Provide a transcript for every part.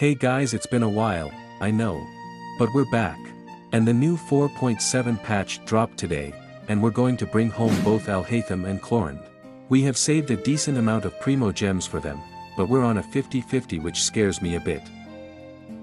Hey guys, it's been a while, I know. But we're back. And the new 4.7 patch dropped today, and we're going to bring home both Alhaitham and Clorinde. We have saved a decent amount of primo gems for them, but we're on a 50-50, which scares me a bit.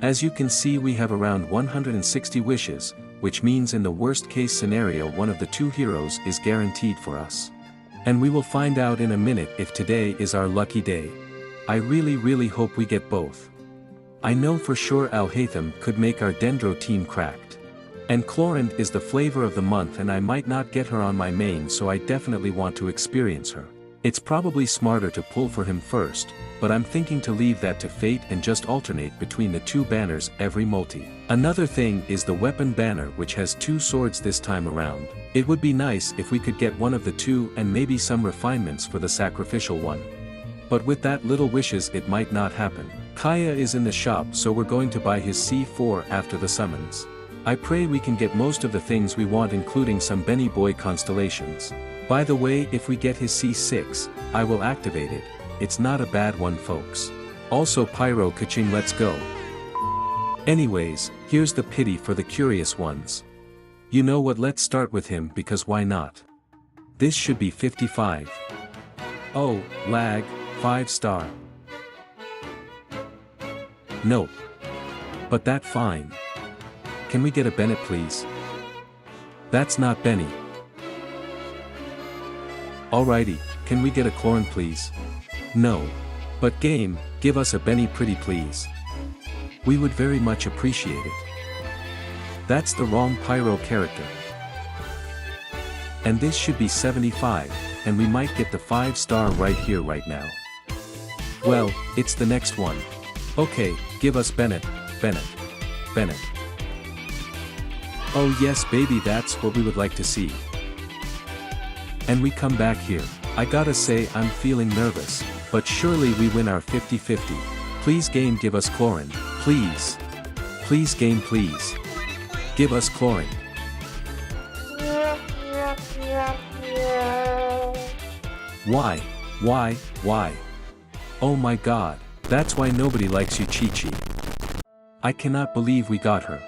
As you can see, we have around 160 wishes, which means in the worst case scenario one of the two heroes is guaranteed for us. And we will find out in a minute if today is our lucky day. I really hope we get both. I know for sure Alhaitham could make our Dendro team cracked. And Clorinde is the flavor of the month, and I might not get her on my main, so I definitely want to experience her. It's probably smarter to pull for him first, but I'm thinking to leave that to fate and just alternate between the two banners every multi. Another thing is the weapon banner, which has two swords this time around. It would be nice if we could get one of the two and maybe some refinements for the sacrificial one. But with that little wishes it might not happen. Kaya is in the shop, so we're going to buy his C4 after the summons. I pray we can get most of the things we want, including some Benny Boy constellations. By the way, if we get his C6, I will activate it. It's not a bad one, folks. Also Pyro Kaching, let's go. Anyways, here's the pity for the curious ones. You know what, let's start with him, because why not? This should be 55. Oh, lag, 5-star. Nope. But that fine. Can we get a Bennett please? That's not Benny. Alrighty, can we get a Clorinde please? No. But game, give us a Benny pretty please. We would very much appreciate it. That's the wrong Pyro character. And this should be 75, and we might get the 5-star right here right now. Well, it's the next one. Okay, give us Bennett, Bennett, Bennett. Oh yes baby, that's what we would like to see. And we come back here. I gotta say I'm feeling nervous, but surely we win our 50-50. Please game, give us Clorinde, please. Please game, please. Give us Clorinde. Why? Oh my god, that's why nobody likes you, Chi-Chi. I cannot believe we got her.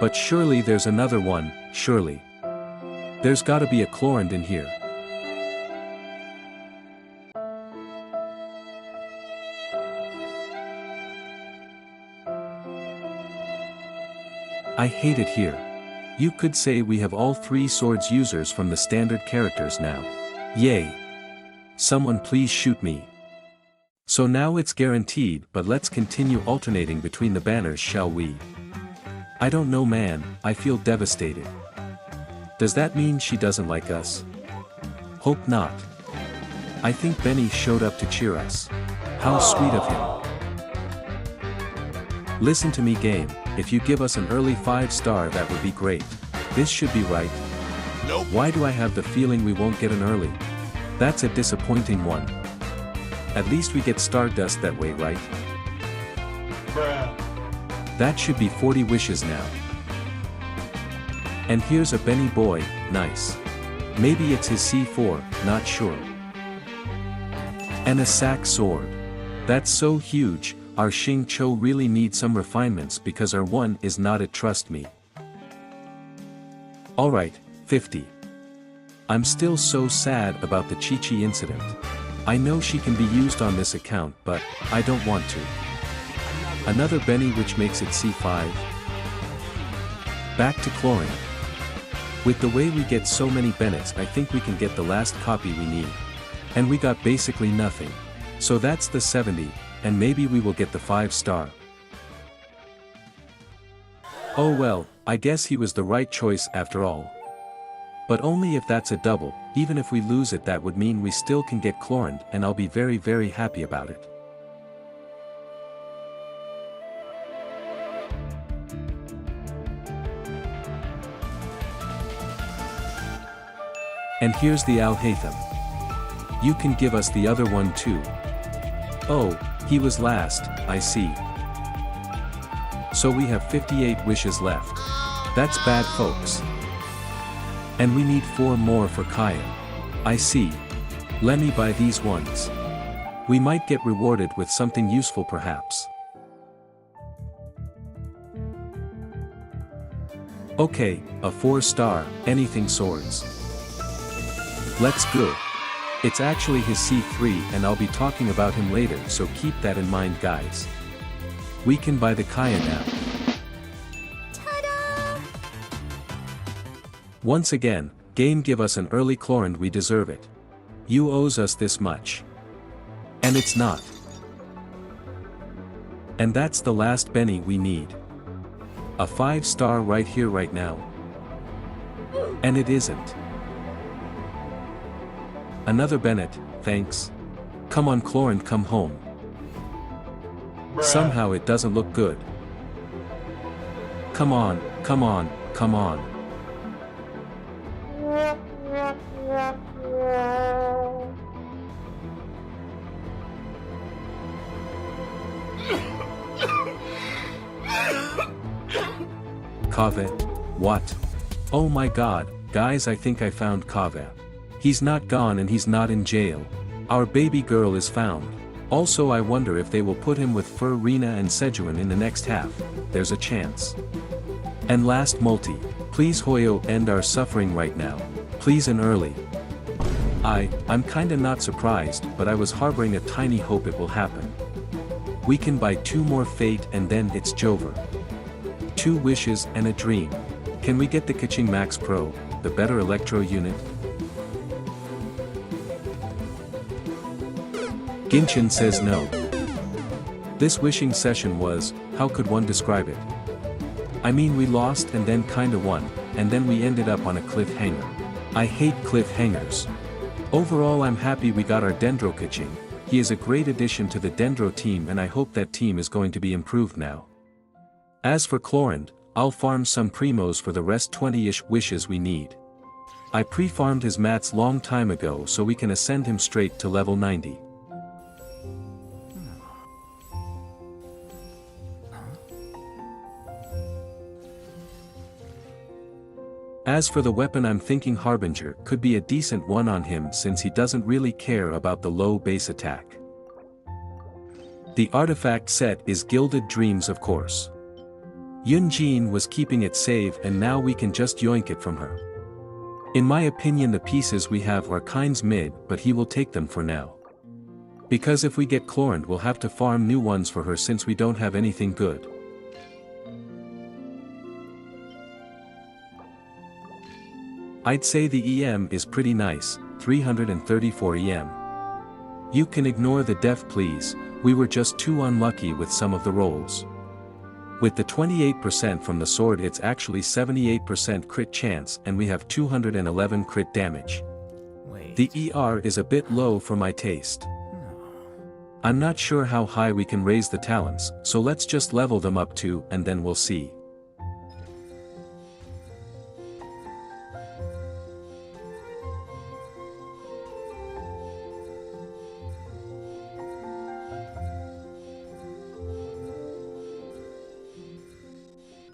But surely there's another one, surely. There's gotta be a Clorinde in here. I hate it here. You could say we have all three swords users from the standard characters now. Yay. Someone please shoot me. So now it's guaranteed, but let's continue alternating between the banners, shall we? I don't know man, I feel devastated. Does that mean she doesn't like us? Hope not. I think Benny showed up to cheer us. How sweet of him. Listen to me game, if you give us an early 5-star that would be great. This should be right. Nope. Why do I have the feeling we won't get an early? That's a disappointing one. At least we get Stardust that way, right? Bruh. That should be 40 wishes now. And here's a Benny Boy, nice. Maybe it's his C4, not sure. And a sack sword. That's so huge, our Xing Cho really needs some refinements because our one is not it, trust me. Alright, 50. I'm still so sad about the Chi-Chi incident. I know she can be used on this account, but I don't want to. Another Benny, which makes it C5. Back to Clorinde. With the way we get so many Bennetts, I think we can get the last copy we need. And we got basically nothing. So that's the 70, and maybe we will get the 5-star. Oh well, I guess he was the right choice after all. But only if that's a double. Even if we lose it, that would mean we still can get Clorinde, and I'll be very happy about it. And here's the Alhaitham. You can give us the other one too. Oh, he was last, I see. So we have 58 wishes left. That's bad, folks. And we need 4 more for Kaya. I see. Let me buy these ones. We might get rewarded with something useful perhaps. Okay, a 4-star, anything swords. Let's go. It's actually his C3 and I'll be talking about him later, so keep that in mind guys. We can buy the Kaya now. Ta-da! Once again, game give us an early Clorinde, we deserve it. You owes us this much. And it's not. And that's the last Benny we need. A 5-star right here right now. And it isn't. Another Bennett, thanks. Come on Clorinde, come home. Bruh. Somehow it doesn't look good. Come on, come on, come on. Kaveh? What? Oh my god, guys, I think I found Kaveh. He's not gone and he's not in jail. Our baby girl is found. Also I wonder if they will put him with Rina and Sejuani in the next half. There's a chance. And last multi, please Hoyo end our suffering right now. Please and early. I'm kinda not surprised, but I was harboring a tiny hope it will happen. We can buy 2 more Fate and then it's Jover. 2 wishes and a dream. Can we get the Kaching Max Pro, the better Electro unit? Genshin says no. This wishing session was, how could one describe it? I mean, we lost and then kinda won, and then we ended up on a cliffhanger. I hate cliffhangers. Overall I'm happy we got our Dendro Kaching. He is a great addition to the Dendro team and I hope that team is going to be improved now. As for Clorinde, I'll farm some primos for the rest 20-ish wishes we need. I pre-farmed his mats long time ago so we can ascend him straight to level 90. As for the weapon, I'm thinking Harbinger could be a decent one on him since he doesn't really care about the low base attack. The artifact set is Gilded Dreams, of course. Yunjin was keeping it safe and now we can just yoink it from her. In my opinion the pieces we have are kinds mid, but he will take them for now. Because if we get Clorinde we'll have to farm new ones for her since we don't have anything good. I'd say the EM is pretty nice, 334 EM. You can ignore the def please, we were just too unlucky with some of the rolls. With the 28% from the sword it's actually 78% crit chance and we have 211 crit damage. Wait. The ER is a bit low for my taste. No. I'm not sure how high we can raise the talents, so let's just level them up to and then we'll see.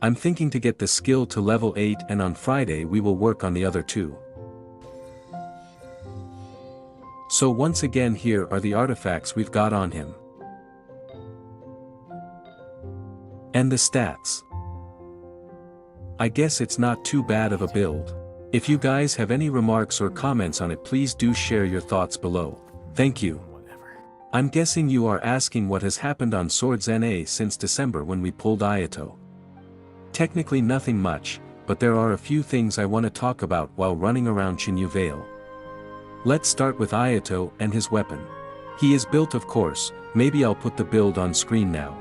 I'm thinking to get the skill to level 8 and on Friday we will work on the other 2. So once again here are the artifacts we've got on him. And the stats. I guess it's not too bad of a build. If you guys have any remarks or comments on it please do share your thoughts below. Thank you. Whatever. I'm guessing you are asking what has happened on Swords NA since December when we pulled Ayato. Technically nothing much, but there are a few things I want to talk about while running around Chinyu Vale. Let's start with Ayato and his weapon. He is built, of course, maybe I'll put the build on screen now.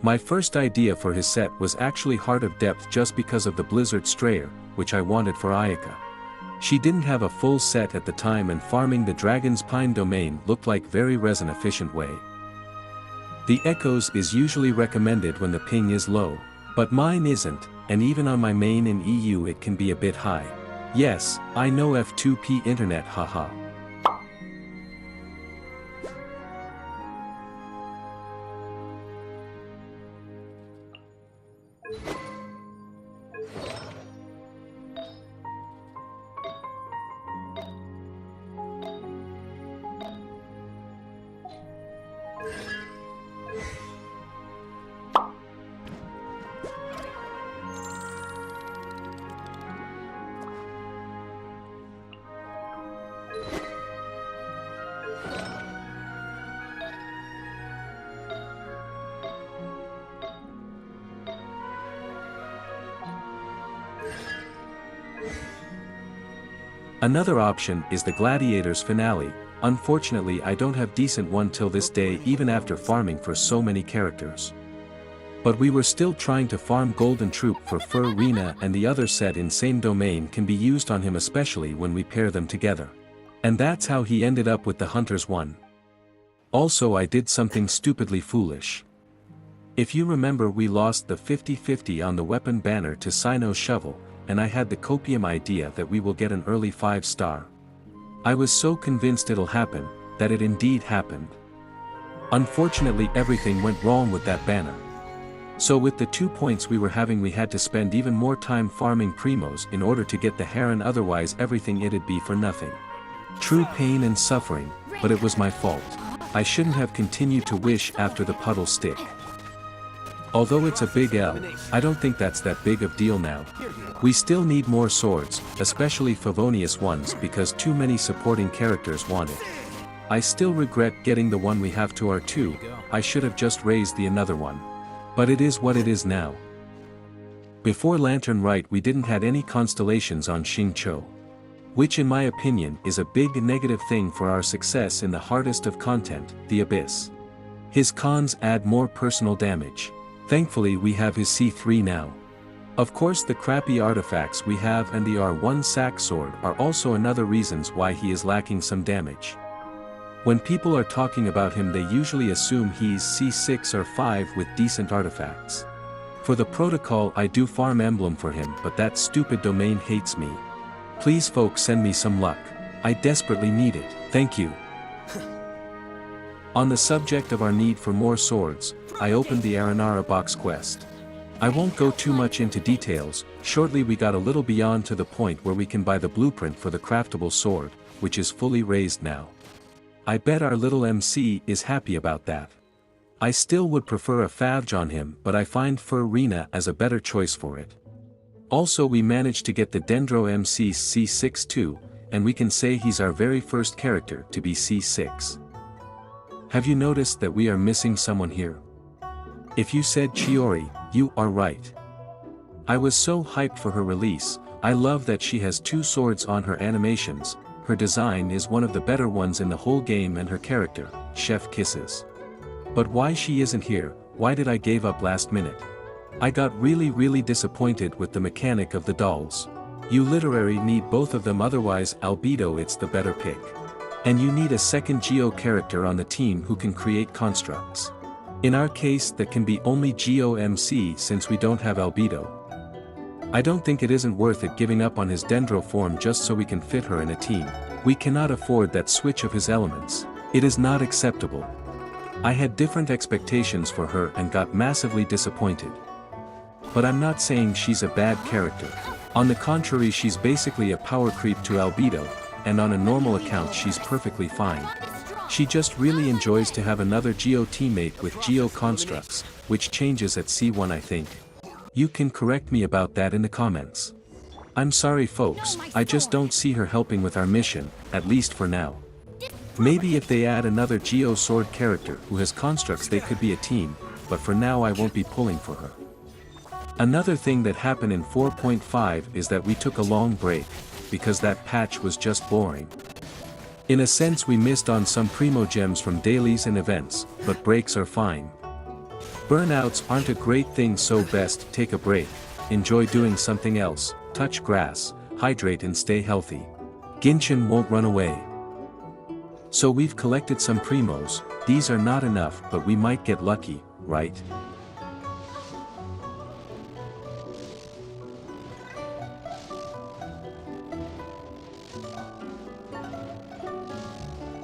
My first idea for his set was actually Heart of Depth just because of the Blizzard Strayer, which I wanted for Ayaka. She didn't have a full set at the time and farming the Dragon's Pine domain looked like very resin efficient way. The Echoes is usually recommended when the ping is low. But mine isn't, and even on my main in EU it can be a bit high. Yes, I know F2P internet, haha. Another option is the Gladiators finale. Unfortunately I don't have decent one till this day even after farming for so many characters. But we were still trying to farm Golden Troop for Fur-Rina, and the other set in same domain can be used on him especially when we pair them together. And that's how he ended up with the Hunters one. Also I did something stupidly foolish. If you remember, we lost the 50-50 on the weapon banner to Sino Shovel, and I had the copium idea that we will get an early 5-star. I was so convinced it'll happen, that it indeed happened. Unfortunately everything went wrong with that banner. So with the 2 points we were having, we had to spend even more time farming primos in order to get the heron, otherwise everything it'd be for nothing. True pain and suffering, but it was my fault. I shouldn't have continued to wish after the puddle stick. Although it's a big L, I don't think that's that big of deal now. We still need more swords, especially Favonius ones, because too many supporting characters want it. I still regret getting the one we have to R2, I should have just raised the another one. But it is what it is now. Before Lantern Rite we didn't had any constellations on Xingqiu. Which in my opinion is a big negative thing for our success in the hardest of content, the Abyss. His cons add more personal damage. Thankfully we have his C3 now. Of course the crappy artifacts we have and the R1 sack sword are also another reasons why he is lacking some damage. When people are talking about him they usually assume he's C6 or 5 with decent artifacts. For the protocol I do farm emblem for him, but that stupid domain hates me. Please folks send me some luck. I desperately need it, thank you. On the subject of our need for more swords, I opened the Aranara box quest. I won't go too much into details, shortly we got a little beyond to the point where we can buy the blueprint for the craftable sword, which is fully raised now. I bet our little MC is happy about that. I still would prefer a Favj on him, but I find Fur-Rina as a better choice for it. Also we managed to get the Dendro MC C6 too, and we can say he's our very first character to be C6. Have you noticed that we are missing someone here? If you said Chiori, you are right. I was so hyped for her release. I love that she has 2 swords on her animations, her design is one of the better ones in the whole game, and her character, Chef Kisses. But why she isn't here? Why did I give up last minute? I got really disappointed with the mechanic of the dolls. You literally need both of them, otherwise Albedo it's the better pick. And you need a second Geo character on the team who can create constructs. In our case that can be only Geo MC since we don't have Albedo. I don't think it isn't worth it giving up on his Dendro form just so we can fit her in a team. We cannot afford that switch of his elements. It is not acceptable. I had different expectations for her and got massively disappointed. But I'm not saying she's a bad character. On the contrary, she's basically a power creep to Albedo, and on a normal account she's perfectly fine. She just really enjoys to have another Geo teammate with Geo constructs, which changes at C1 I think. You can correct me about that in the comments. I'm sorry folks, I just don't see her helping with our mission, at least for now. Maybe if they add another Geo sword character who has constructs they could be a team, but for now I won't be pulling for her. Another thing that happened in 4.5 is that we took a long break, because that patch was just boring. In a sense we missed on some primo gems from dailies and events, but breaks are fine. Burnouts aren't a great thing, so best take a break, enjoy doing something else, touch grass, hydrate and stay healthy. Genshin won't run away. So we've collected some primos, these are not enough but we might get lucky, right?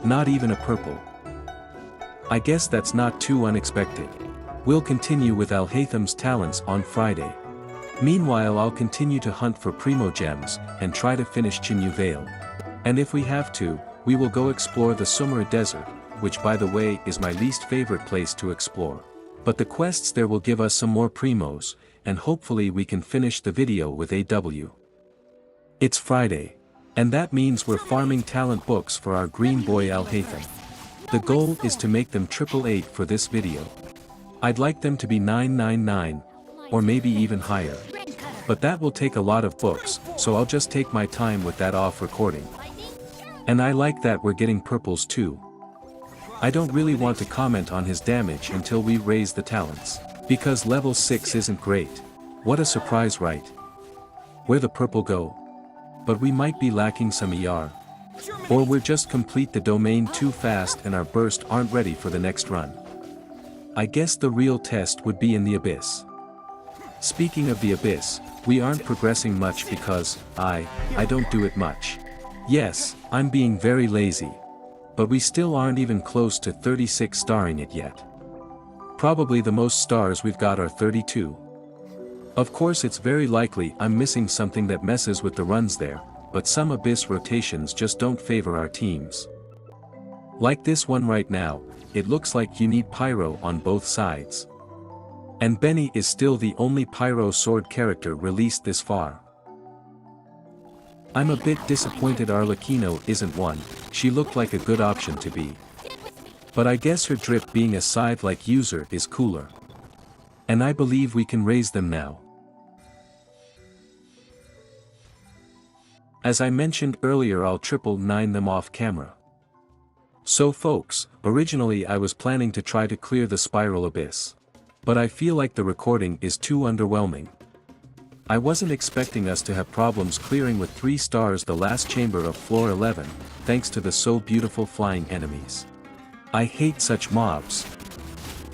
Not even a purple. I guess that's not too unexpected. We'll continue with Alhaitham's talents on Friday. Meanwhile I'll continue to hunt for primo gems, and try to finish Chinyu Vale. And if we have to, we will go explore the Sumera Desert, which by the way is my least favorite place to explore. But the quests there will give us some more primos, and hopefully we can finish the video with AW. It's Friday. And that means we're farming talent books for our green boy Alhaitham. The goal is to make them 888 for this video. I'd like them to be 999, or maybe even higher. But that will take a lot of books, so I'll just take my time with that off recording. And I like that we're getting purples too. I don't really want to comment on his damage until we raise the talents. Because level 6 isn't great. What a surprise, right? Where the purple go? But we might be lacking some ER. Or we're just complete the domain too fast and our burst aren't ready for the next run. I guess the real test would be in the abyss. Speaking of the abyss, we aren't progressing much because, I don't do it much. Yes, I'm being very lazy. But we still aren't even close to 36 starring it yet. Probably the most stars we've got are 32. Of course it's very likely I'm missing something that messes with the runs there, but some abyss rotations just don't favor our teams. Like this one right now, it looks like you need pyro on both sides. And Benny is still the only pyro sword character released this far. I'm a bit disappointed Arlecchino isn't one, she looked like a good option to be. But I guess her drip being a scythe-like user is cooler. And I believe we can raise them now. As I mentioned earlier, I'll 999 them off camera. So folks, originally I was planning to try to clear the spiral abyss. But I feel like the recording is too underwhelming. I wasn't expecting us to have problems clearing with 3 stars the last chamber of floor 11, thanks to the so beautiful flying enemies. I hate such mobs.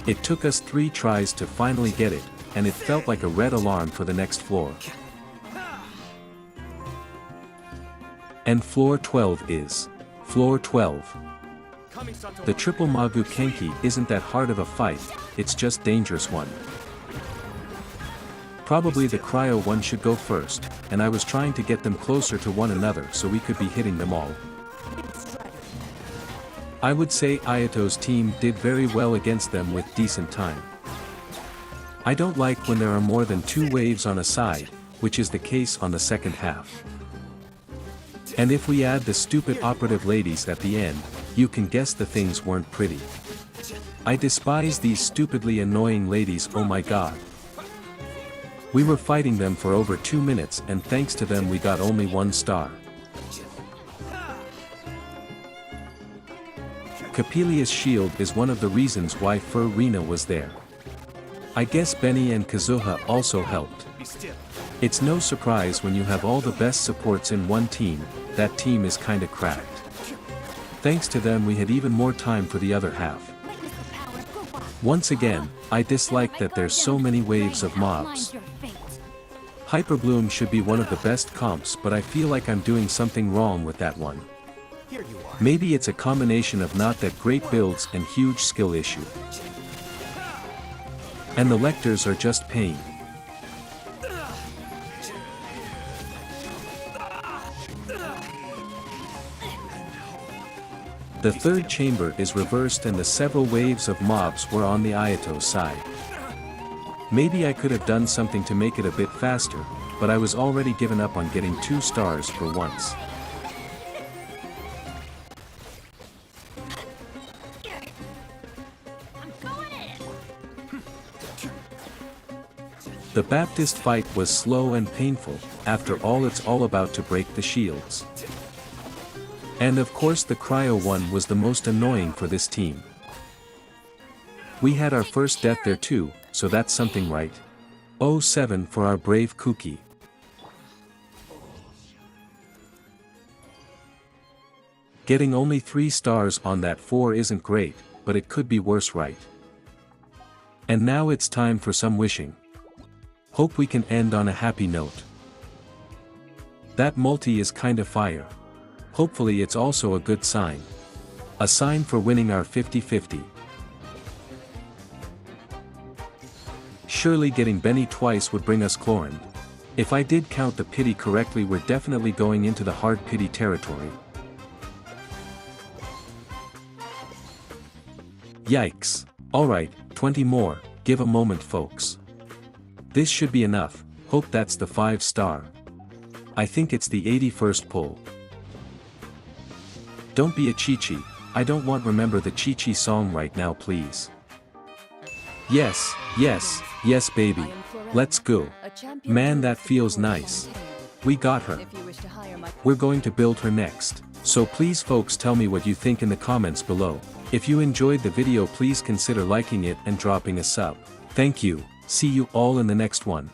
It took us 3 tries to finally get it, and it felt like a red alarm for the next floor. And floor 12 is. Floor 12. The triple Magu Kenki isn't that hard of a fight, it's just dangerous one. Probably the cryo one should go first, and I was trying to get them closer to one another so we could be hitting them all. I would say Ayato's team did very well against them with decent time. I don't like when there are more than 2 waves on a side, which is the case on the second half. And if we add the stupid operative ladies at the end, you can guess the things weren't pretty. I despise these stupidly annoying ladies, oh my god. We were fighting them for over 2 minutes and thanks to them we got only 1 star. Capelia's shield is one of the reasons why Furina was there. I guess Benny and Kazuha also helped. It's no surprise when you have all the best supports in one team, that team is kinda cracked. Thanks to them we had even more time for the other half. Once again, I dislike that there's so many waves of mobs. Hyperbloom should be one of the best comps, but I feel like I'm doing something wrong with that one. Maybe it's a combination of not that great builds and huge skill issue. And the lectors are just pain. The third chamber is reversed and the several waves of mobs were on the Ayato side. Maybe I could have done something to make it a bit faster, but I was already given up on getting 2 stars for once. The Baptist fight was slow and painful, after all it's all about to break the shields. And of course the cryo one was the most annoying for this team. We had our first death there too, so that's something, right? 07 for our brave Kuki. Getting only 3 stars on that 4 isn't great, but it could be worse, right? And now it's time for some wishing. Hope we can end on a happy note. That multi is kinda fire. Hopefully it's also a good sign. A sign for winning our 50-50. Surely getting Benny twice would bring us Clorinde. If I did count the pity correctly, we're definitely going into the hard pity territory. Yikes. Alright, 20 more, give a moment folks. This should be enough, hope that's the 5 star. I think it's the 81st pull. Don't be a Chi-Chi, I don't want remember the Chi-Chi song right now please. Yes, yes, yes baby. Let's go. Man, that feels nice. We got her. We're going to build her next. So please folks, tell me what you think in the comments below. If you enjoyed the video, please consider liking it and dropping a sub. Thank you. See you all in the next one.